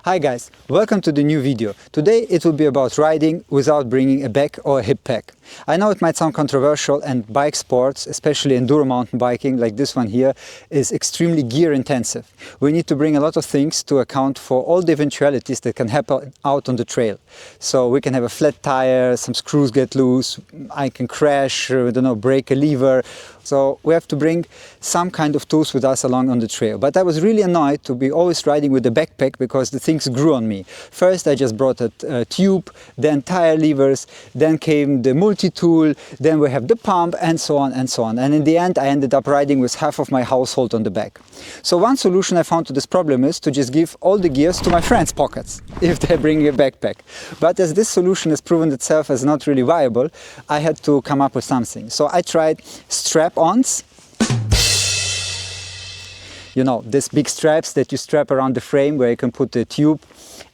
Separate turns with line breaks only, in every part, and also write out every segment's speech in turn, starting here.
Hi guys, welcome to the new video. Today it will be about riding without bringing a back or a hip pack. I know it might sound controversial, and bike sports, especially enduro mountain biking like this one here, is extremely gear intensive. We need to bring a lot of things to account for all the eventualities that can happen out on the trail. So we can have a flat tire, some screws get loose, I can crash, I don't know, break a lever. So we have to bring some kind of tools with us along on the trail. But I was really annoyed to be always riding with the backpack because the things grew on me. First I just brought a tube, then tire levers, then came the multi-tool, then we have the pump, and so on and so on. And in the end I ended up riding with half of my household on the back. So one solution I found to this problem is to just give all the gears to my friends' pockets if they bring a backpack. But as this solution has proven itself as not really viable, I had to come up with something. So I tried strap-ons. You know, these big straps that you strap around the frame where you can put the tube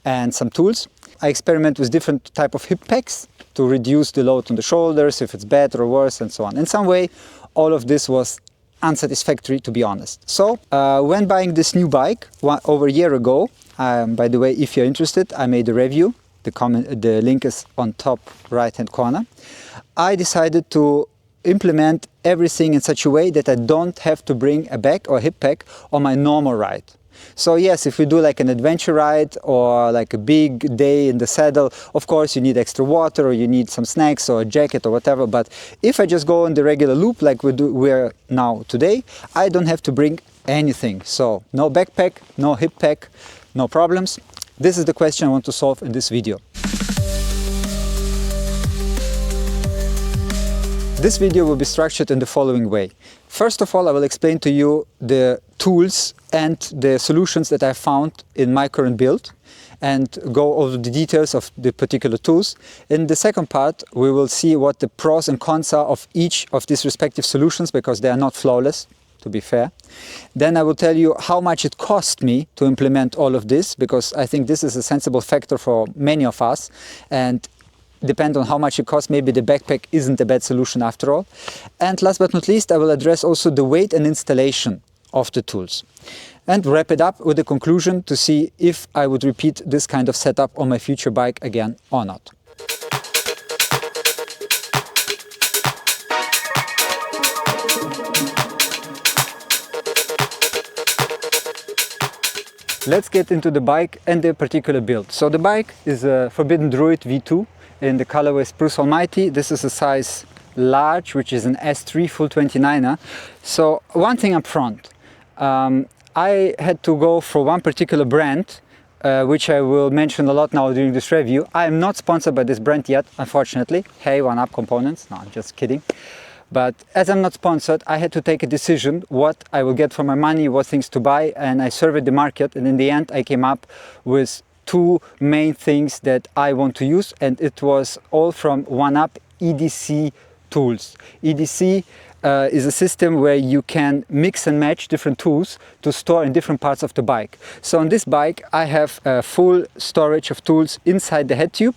and some tools. I experiment with different type of hip packs to reduce the load on the shoulders, if it's better or worse, and so on. In some way, all of this was unsatisfactory, to be honest. So when buying this new bike over a year ago, by the way, if you're interested, I made a review. The link is on top right hand corner. I decided to implement everything in such a way that I don't have to bring a back or hip pack on my normal ride. So yes, if we do like an adventure ride or like a big day in the saddle, of course you need extra water or you need some snacks or a jacket or whatever. But if I just go on the regular loop like we're now today, I don't have to bring anything. So no backpack, no hip pack, no problems. This is the question I want to solve in this video. This video will be structured in the following way. First of all, I will explain to you the tools and the solutions that I found in my current build and go over the details of the particular tools. In the second part, we will see what the pros and cons are of each of these respective solutions, because they are not flawless, to be fair. Then I will tell you how much it cost me to implement all of this, because I think this is a sensible factor for many of us, and depend on how much it costs, maybe the backpack isn't a bad solution after all. And last but not least, I will address also the weight and installation of the tools. And wrap it up with a conclusion to see if I would repeat this kind of setup on my future bike again or not. Let's get into the bike and the particular build. So the bike is a Forbidden Druid V2 in the colorway Spruce Almighty. This is a size large, which is an S3 full 29er. So one thing up front, I had to go for one particular brand, which I will mention a lot now during this review. I am not sponsored by this brand yet, unfortunately. Hey, OneUp Components. No, I'm just kidding. But as I'm not sponsored, I had to take a decision what I will get for my money, what things to buy, and I surveyed the market, and in the end I came up with two main things that I want to use, and it was all from OneUp EDC Tools. EDC is a system where you can mix and match different tools to store in different parts of the bike. So on this bike I have a full storage of tools inside the head tube,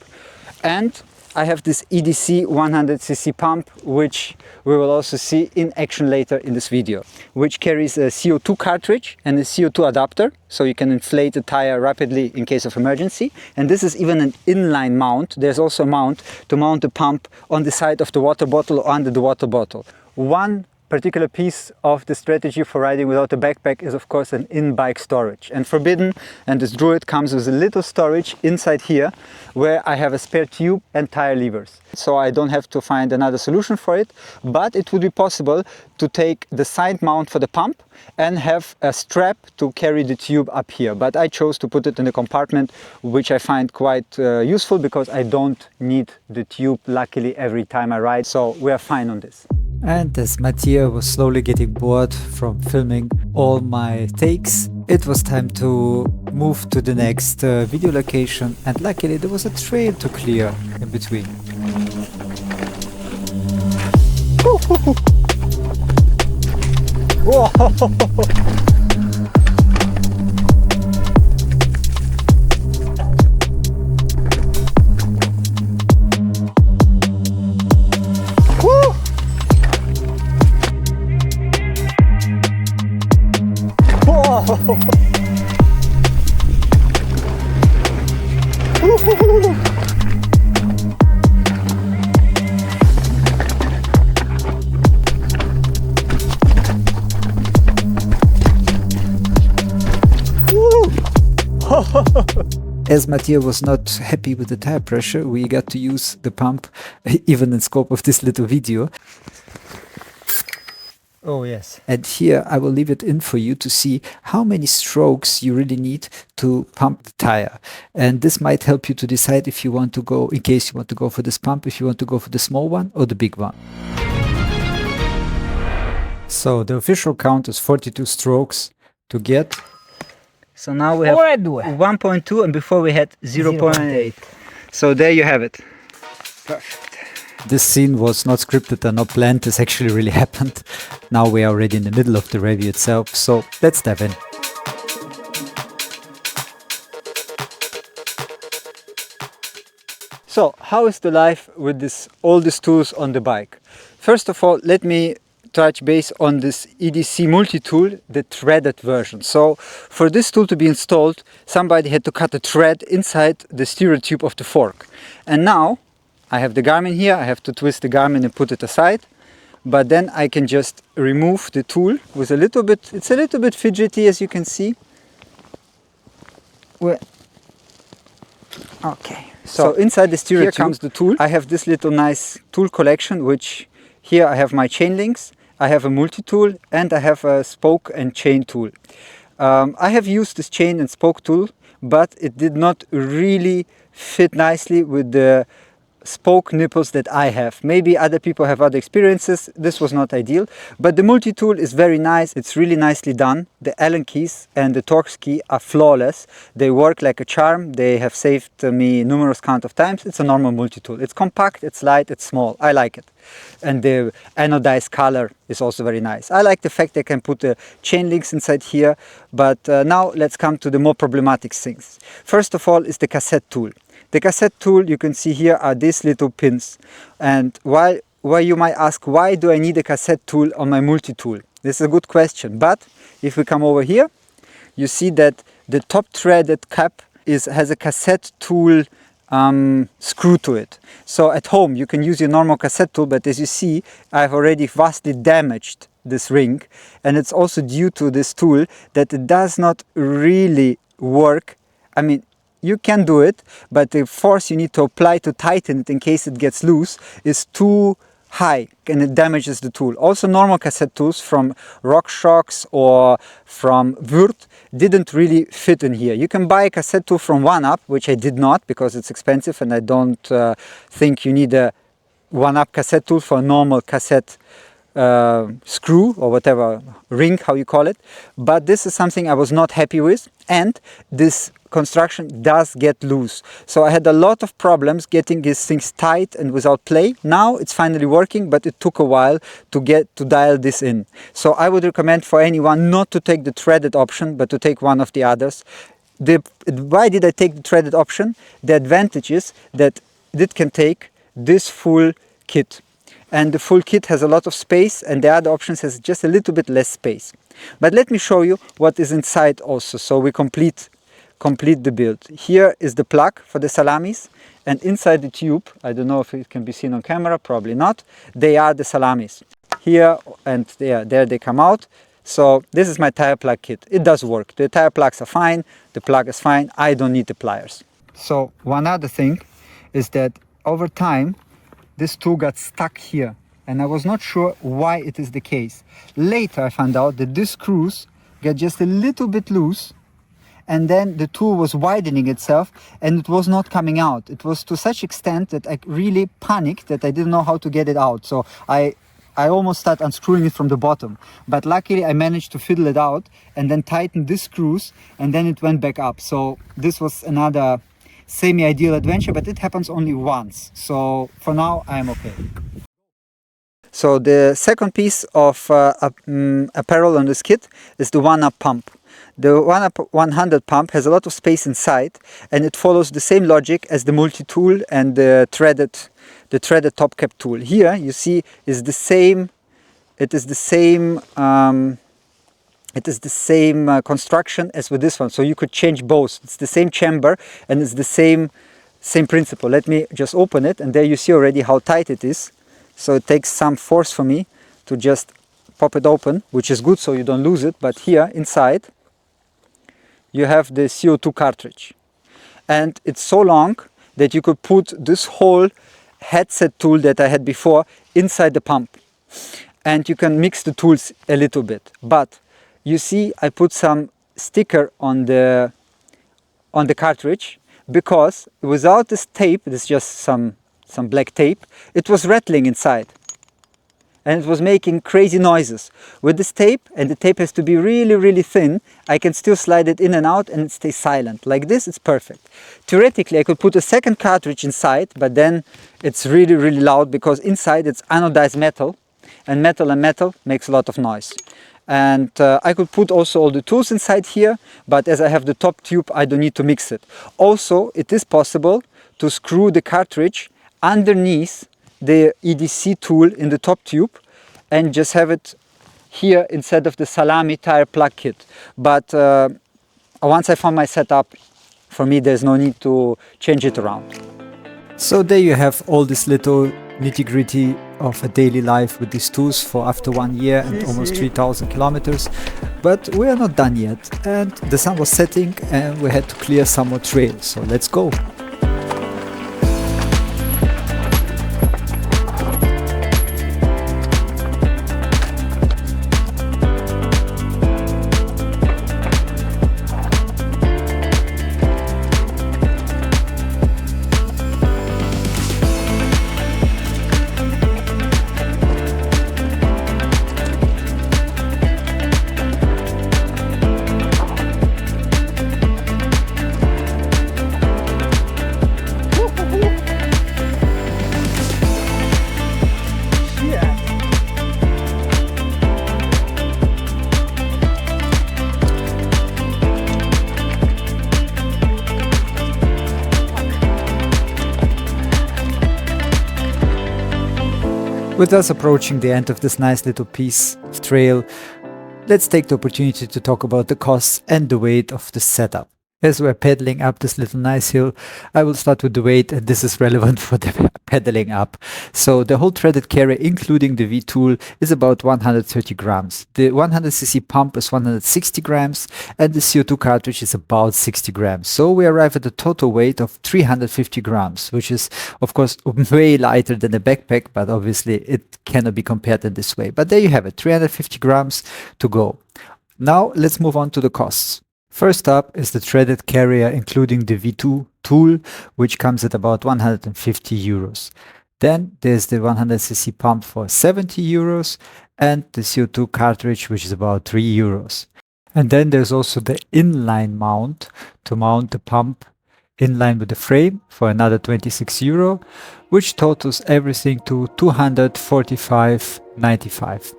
and I have this EDC 100cc pump, which we will also see in action later in this video, which carries a CO2 cartridge and a CO2 adapter, so you can inflate the tire rapidly in case of emergency. And this is even an inline mount. There's also a mount to mount the pump on the side of the water bottle or under the water bottle. One particular piece of the strategy for riding without a backpack is of course an in-bike storage. And Forbidden and this Druid comes with a little storage inside here where I have a spare tube and tire levers. So I don't have to find another solution for it, but it would be possible to take the side mount for the pump and have a strap to carry the tube up here. But I chose to put it in a compartment, which I find quite useful because I don't need the tube luckily every time I ride, so we are fine on this. And as Mattia was slowly getting bored from filming all my takes, it was time to move to the next video location, and luckily there was a trail to clear in between. Whoa!
As Mattia was not happy with the tire pressure, we got to use the pump even in scope of this little video.
Oh yes.
And here I will leave it in for you to see how many strokes you really need to pump the tire. And this might help you to decide if you want to go, in case you want to go for this pump, if you want to go for the small one or the big one. So the official count is 42 strokes to get.
So now we have 1.2 and before we had 0.8. So there you have it. Perfect.
This scene was not scripted and not planned. This actually really happened. Now we are already in the middle of the review itself. So let's dive in.
So how is the life with all these tools on the bike? First of all, let me touch base on this EDC multi-tool, the threaded version. So for this tool to be installed, somebody had to cut a thread inside the steerer tube of the fork. And now I have the Garmin here, I have to twist the Garmin and put it aside. But then I can just remove the tool with a little bit, it's a little bit fidgety as you can see. Okay, so inside the steerer tube comes the tool. I have this little nice tool collection, which here I have my chain links, I have a multi-tool and I have a spoke and chain tool. I have used this chain and spoke tool, but it did not really fit nicely with the spoke nipples that I have. Maybe other people have other experiences. This was not ideal, but the multi-tool is very nice. It's really nicely done. The Allen keys and the Torx key are flawless. They work like a charm. They have saved me numerous count of times. It's a normal multi-tool. It's compact, it's light, it's small. I like it. And the anodized color is also very nice. I like the fact I can put the chain links inside here, but now let's come to the more problematic things. First of all is the cassette tool. The cassette tool, you can see here, are these little pins. And why you might ask, why do I need a cassette tool on my multi-tool? This is a good question. But if we come over here, you see that the top threaded cap has a cassette tool screw to it. So at home you can use your normal cassette tool, but as you see, I've already vastly damaged this ring. And it's also due to this tool that it does not really work. I mean, you can do it, but the force you need to apply to tighten it in case it gets loose is too high and it damages the tool. Also normal cassette tools from RockShox or from Würth didn't really fit in here. You can buy a cassette tool from OneUp, which I did not because it's expensive and I don't think you need a OneUp cassette tool for a normal cassette screw or whatever, ring, how you call it. But this is something I was not happy with, and this construction does get loose. So I had a lot of problems getting these things tight and without play. Now it's finally working, but it took a while to dial this in. So I would recommend for anyone not to take the threaded option, but to take one of the others. Why did I take the threaded option? The advantage is that it can take this full kit. And the full kit has a lot of space, and the other options has just a little bit less space. But let me show you what is inside also, so we complete the build. Here is the plug for the salamis, and inside the tube, I don't know if it can be seen on camera, probably not, they are the salamis. Here and there they come out. So this is my tire plug kit. It does work. The tire plugs are fine, the plug is fine, I don't need the pliers. So one other thing is that over time, this tool got stuck here, and I was not sure why it is the case. Later I found out that these screws get just a little bit loose, and then the tool was widening itself and it was not coming out. It was to such extent that I really panicked that I didn't know how to get it out. So I almost started unscrewing it from the bottom, but luckily I managed to fiddle it out and then tighten these screws, and then it went back up. So this was another semi-ideal adventure, but it happens only once. So for now I'm okay. So the second piece of apparel on this kit is the OneUp pump. The OneUp 100 pump has a lot of space inside, and it follows the same logic as the multi-tool and the threaded top cap tool. Here you see is the same. It is the same. It is the same construction as with this one, so you could change both. It's the same chamber and it's the same same principle. Let me just open it, and there you see already how tight it is. So it takes some force for me to just pop it open, which is good so you don't lose it. But here inside you have the CO2 cartridge, and it's so long that you could put this whole headset tool that I had before inside the pump, and you can mix the tools a little bit. But you see I put some sticker on the cartridge, because without this tape, this is just some black tape, it was rattling inside and it was making crazy noises. With this tape, and the tape has to be really, really thin, I can still slide it in and out and it stays silent. Like this, it's perfect. Theoretically, I could put a second cartridge inside, but then it's really, really loud, because inside it's anodized metal, and metal makes a lot of noise. And I could put also all the tools inside here, but as I have the top tube, I don't need to mix it. Also, it is possible to screw the cartridge underneath the EDC tool in the top tube and just have it here instead of the salami tire plug kit. But once I found my setup, for me there's no need to change it around.
So there you have all this little nitty-gritty of a daily life with these tools for after 1 year and almost 3,000 kilometers. But we are not done yet, and the sun was setting and we had to clear some more trails, so let's go. With us approaching the end of this nice little piece of trail, let's take the opportunity to talk about the costs and the weight of the setup. As we're pedaling up this little nice hill, I will start with the weight, and this is relevant for the pedaling up. So the whole threaded carrier, including the V tool, is about 130 grams. The 100cc pump is 160 grams, and the CO2 cartridge is about 60 grams. So we arrive at a total weight of 350 grams, which is, of course, way lighter than a backpack, but obviously it cannot be compared in this way. But there you have it, 350 grams to go. Now let's move on to the costs. First up is the threaded carrier, including the V2 tool, which comes at about 150 euros. Then there's the 100cc pump for 70 euros and the CO2 cartridge, which is about 3 euros. And then there's also the inline mount to mount the pump in line with the frame for another 26 euro, which totals everything to 245.95.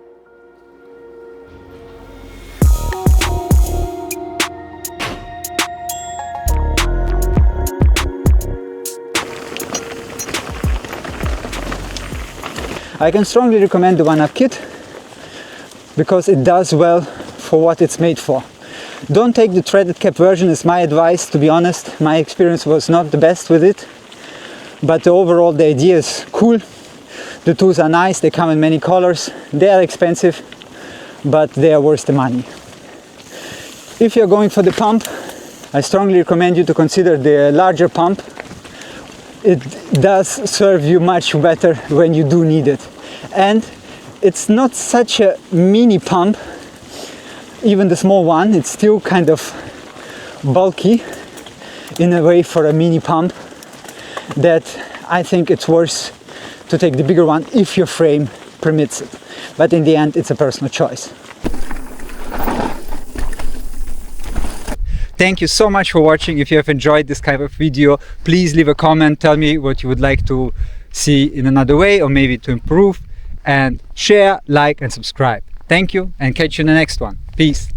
I can strongly recommend the OneUp kit because it does well for what it's made for. Don't take the threaded cap version, is my advice. To be honest, my experience was not the best with it, but overall the idea is cool. The tools are nice, they come in many colors, they are expensive, but they are worth the money. If you're going for the pump, I strongly recommend you to consider the larger pump. It does serve you much better when you do need it. And it's not such a mini pump, even the small one, it's still kind of bulky in a way for a mini pump, that I think it's worth to take the bigger one if your frame permits it. But in the end, it's a personal choice. Thank you so much for watching. If you have enjoyed this kind of video, please leave a comment, tell me what you would like to see in another way or maybe to improve, and share, like and subscribe. Thank you, and catch you in the next one. Peace.